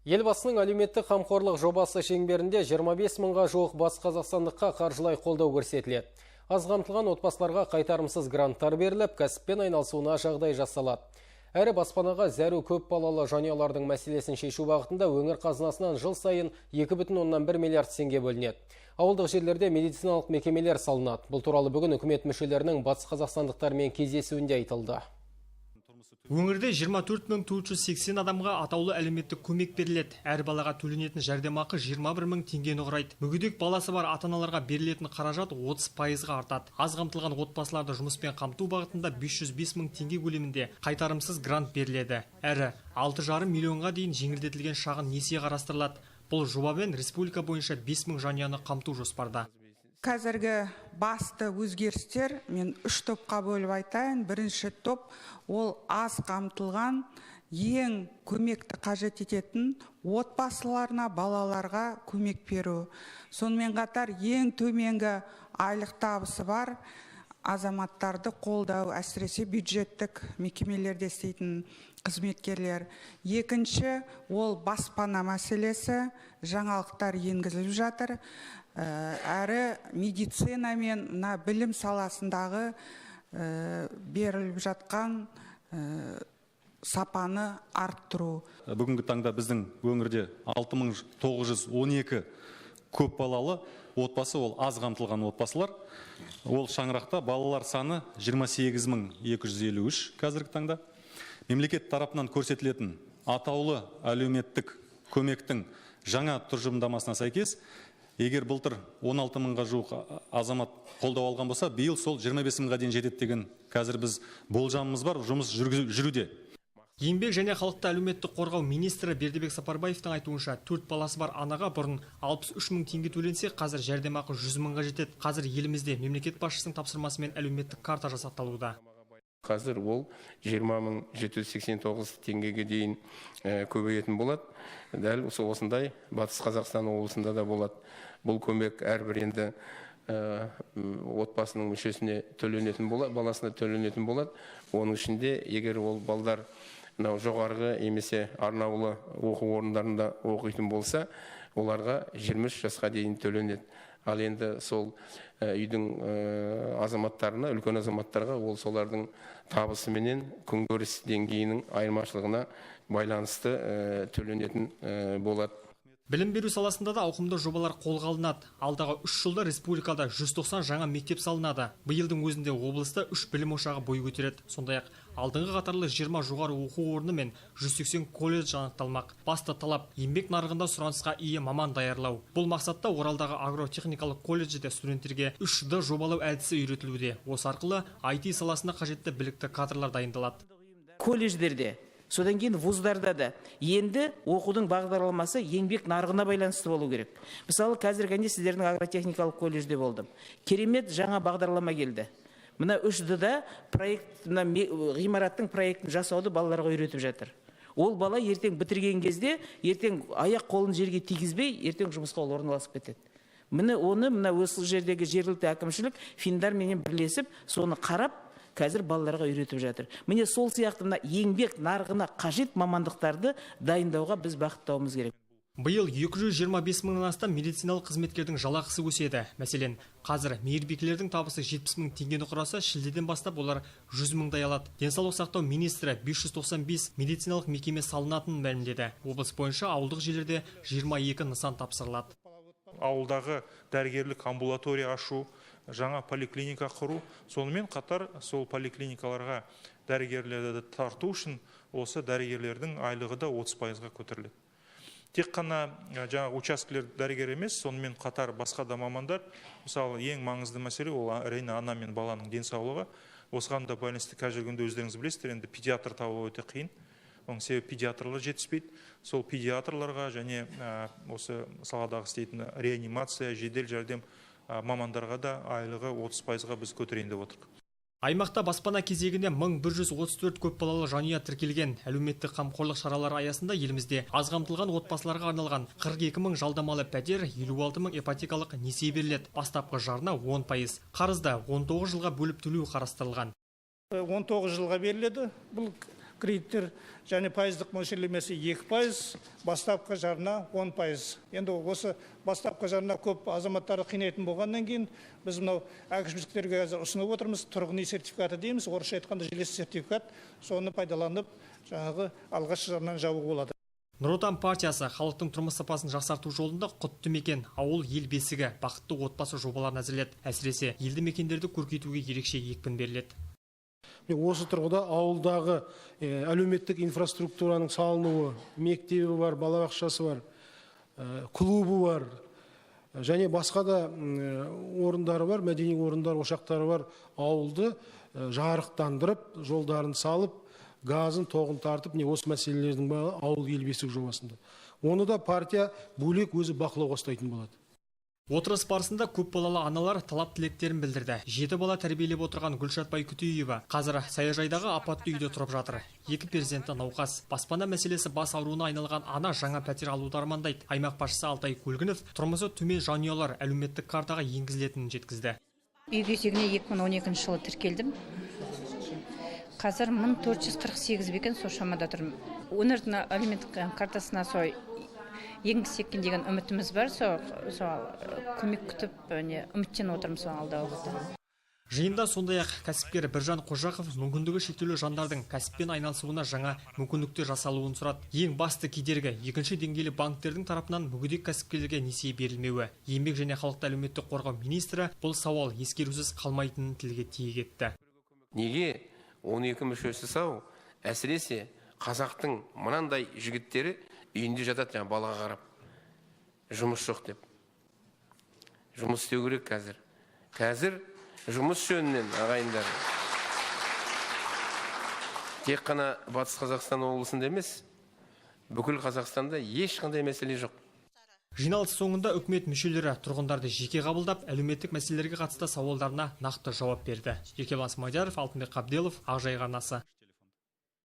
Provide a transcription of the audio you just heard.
Елбасының әлеуметтік қамқорлық жобасы шеңберінде 25 мыңға жуық бас қазақстандыққа қаржылай қолдау көрсетіледі. Аз қамтылған отбасыларға қайтарымсыз гранттар беріліп, кәсіппен айналысуына жағдай жасалады. Әрі баспанаға зәру көп балалы жанұялардың мәселесін шешу бағытында өңір қазынасынан жыл сайын 2,1 миллиард теңге бөлінеді. Ауылдық жерлерде медициналық мекемелер салынады. Бұл туралы бүгін үкімет мүшелерінің батыс қазақстандықтармен кездесуінде айтылды. Өңірде 24.480 адамға атаулы әлеуметтік көмек беріледі. Әр балаға төленетін жәрдемақы 21 мың теңгені құрайды. Мүгедек баласы бар ата-аналарға берілетін қаражат 30%-ға артады. Аз қамтылған отбасыларды жұмыспен қамту бағытында 505 мың теңге көлемінде қайтарымсыз грант беріледі. Әрі 6,5 миллионға дейін жеңілдетілген шағын несие қарастырылады. Бұл жобамен республика бойынша 5 мың жанұяны қамту жоспарда. Қазіргі басты өзгерістер мен 3 топқа бөліп айтайын. Бірінші топ ол аз қамтылған, ең көмекті қажет ететін отбасыларына, балаларға көмек беру. Сонымен қатар ең төменгі айлық табысы бар азаматтарды қолдау, әсіресе бюджеттік мекемелерде істейтін қызметкерлер. Екінші ол баспана мәселесі, жаңалықтар енгізіліп жатыр. Әрі медицина мен білім саласындағы беріліп жатқан сапаны арттыру. Бүгінгі таңда біздің өңірде 6912 көп балалы отбасы, ол аз қамтылған отбасылар. Ол шаңырақта балалар саны 28253 қазіргі таңда. Мемлекет тарапынан көрсетілетін атаулы әлеуметтік көмектің жаңа тұжырымдамасына сәйкес, егер былтыр 16 мыңға жуық азамат қолдау алған болса, биыл сол 25 мыңға дейін жетеді деген қазір біз болжамымыз бар, жұмыс жүруде. Еңбек және халықты әлеуметтік қорғау министрі Бердібек Сапарбаевтың айтуынша, 4 баласы бар анаға бұрын 63 мың теңге төленсе, қазір жәрдемақы 100 мыңға жетеді. Қазір елімізде мемлекет басшысының тапсырмасымен әлеуметтік карта жасақталуда. Қазір ол 20.789 теңгеге дейін көбейетін болады. Дәл осындай Батыс Қазақстан облысында да болады. Бұл көмек әрбір енді отбасының мүшесіне төленетін болады, баласына төленетін болады. Оның ішінде, егер ол балдар жоғарғы емесе арнаулы оқу орындарында оқитын болса, оларға 23 жасқа дейін төленеді. Ал енді сол үйдің азаматтарына, үлкен азаматтарға ол солардың табысы менен күнкөріс деңгейінің айырмашылығына байланысты төленетін болады. Білім беру саласында да ауқымды жобалар қолға алынады. Алдағы 3 жылда республикада 190 жаңа мектеп салынады. Биылдың өзінде облыста 3 білім ошағы бой көтереді. Сондай-ақ алдыңғы қатарлы 20 жоғары оқу орны мен 180 колледж анықталмақ. Басты талап еңбек нарығында сұранысқа ие маман даярлау. Бұл мақсатта Оралдағы агротехникалық колледжде студенттерге 3D жобалау әдісі үйретілуде. Осы арқылы IT саласына қажетті білікті кадрлар дайындалады. Колледждерде, содан кейін вуздарда да енді оқудың бағдарламасы еңбек нарығына байланысты болу керек. Мысалы, қазір сіздердің агротехникалық колледжде болдым. Керемет жаңа бағдарлама келді. Мына 3D-да ғимараттың проектін жасауды балаларға үйретіп жатыр. Ол бала ертең бітірген кезде, ертең аяқ қолын жерге тигізбей, ертең жұмысқа орналасып кетеді. Мына осы жердегі жергілікті әкімшілік финдарменен бірлесіп, соны қарап, қазір балаларға үйретіп жатыр. Міне сол сияқты еңбек нарығына қажет мамандықтарды дайындауға біз бағыттауымыз керек. Биыл 225 мыңнан астам медициналық қызметкердің жалақысы өседі. Мәселен, қазір мейірбикелердің табысы 70 мың теңгені құраса, шілдеден бастап олар 100 мыңдай алады. Денсаулық сақтау министрі 595 медициналық мекеме салынатынын мәлімдеді. Облыс бойынша ауылдық жерлерде 22 нысан тапсырылады. Ауылдағы дәрігерлік амбулатория ашу, жаңа поликлиника құру, сонымен қатар сол поликлиникаларға дәрігерлерді тарту үшін осы дәрігерлердің айлығы да 30%-ға көтеріледі. Тек қана жаңа учаскелер дәрігер емес, сонымен қатар басқа да мамандар, мысалы ең маңызды мәселе ол әрине ана мен баланың денсаулығы. Осыған да байланысты қазіргі күнде өздеріңіз білесіздер, енді педиатр табу өте қиын. Оның себебі педиатрлар жетіспейді. Сол педиатрларға және осы саладағы істейтін реанимация, жедел жәрдем мамандарға да айлығы 30%-ға біз көтерейін деп отырмыз. Аймақта баспана кезегіне 1134 көпбалалы жанұя тіркелген. Әлеуметтік қамқорлық шаралары аясында елімізде аз қамтылған отбасыларға арналған 42 мың жалдамалы пәтер, 56 мың ипотекалық несие беріледі. Бастапқы жарна 10%. Қарызды 19 жылға бөліп төлеу қарастырылған. 19 жылға беріледі. Бұл кредиттер және пайыздық мөлшерлемесі 2%, бастапқы жарна 10%. Енді осы бастапқы жарна көп азаматтарды қинайтын болғаннан кейін біз мынау әкімшіліктерге қазір ұсынып отырмыз, тұрғын үй сертификаты дейміз, орысша айтқанда желесі сертификат, соны пайдаланып жаңағы алғашқы жарнаны жабуға болады. Нұр Отан партиясы халықтың тұрмыс сапасын жақсарту жолында құтты мекен, ауыл ел бесігі, бақытты отбасы жобаларын әзірледі. Әсіресе елді мекендерді көркейтуге ерекше екпін беріледі. Осы тұрғыда ауылдағы әлеуметтік инфраструктураның салынуы, мектебі бар, балабақшасы бар, клубы бар, және басқа да орындары бар, мәдени орындар, ошақтары бар ауылды жарықтандырып, жолдарын салып, газын, тоғын тартып, осы мәселелердің ауыл ел бесігі жобасында. Оны да партия бөлек өзі бақылауға ұстайтын болады. Отырыс барысында көп балалы аналар талап тілектерін білдірді. 7 бала тәрбиелеп отырған Гүлшат Байкүтеева қазір саяжайдағы апатты үйде тұрып жатыр. 2 перзенті науқас. Баспана мәселесі бас ауруына айналған ана жаңа пәтер алуды армандайды. Аймақ басшысы Алтай Көлгінов тұрмысы төмен жанұялар әлеуметтік картаға енгізілетінін жеткізді. Үй кезегіне 2012 жылы тіркелдім. Қазір 1448 бекен сол шамада тұрмын. Өңірдің әлеуметтік картасына енгізсек деген үмітіміз бар, көмек күтіп, үміттен отырмыз алдағы уақытта. Жиында сондай-ақ кәсіпкер Біржан Қожақов мүмкіндігі шектеулі жандардың кәсіппен айналысуына жаңа мүмкіндіктер жасалуын сұрады. Ең басты кедергі екінші деңгейлі банктердің тарапынан мүгедек кәсіпкерлерге несие берілмеуі. Еңбек және халықты әлеуметтік қорғау министрі бұл сауал ескерусіз қалмайтынын тілге тиек етті. Неге 12 мүшесі сау, әсіресе қазақтың мынандай жігіттері үйінде жатады, балаға қарап, жұмыс жоқ деп. Жұмыс істеу керек қазір. Қазір жұмыс жөнінен ағайындар. Тек қана Батыс Қазақстан облысында емес, бүкіл Қазақстанда ешқандай мәселе жоқ. Жиналыс соңында үкімет мүшелері тұрғындарды жеке қабылдап, әлеуметтік мәселелерге қатысты сауалдарына нақты жауап берді. Еркебұлан Смадияров, Алтынбек Қабделов, Ақжайық арнасы.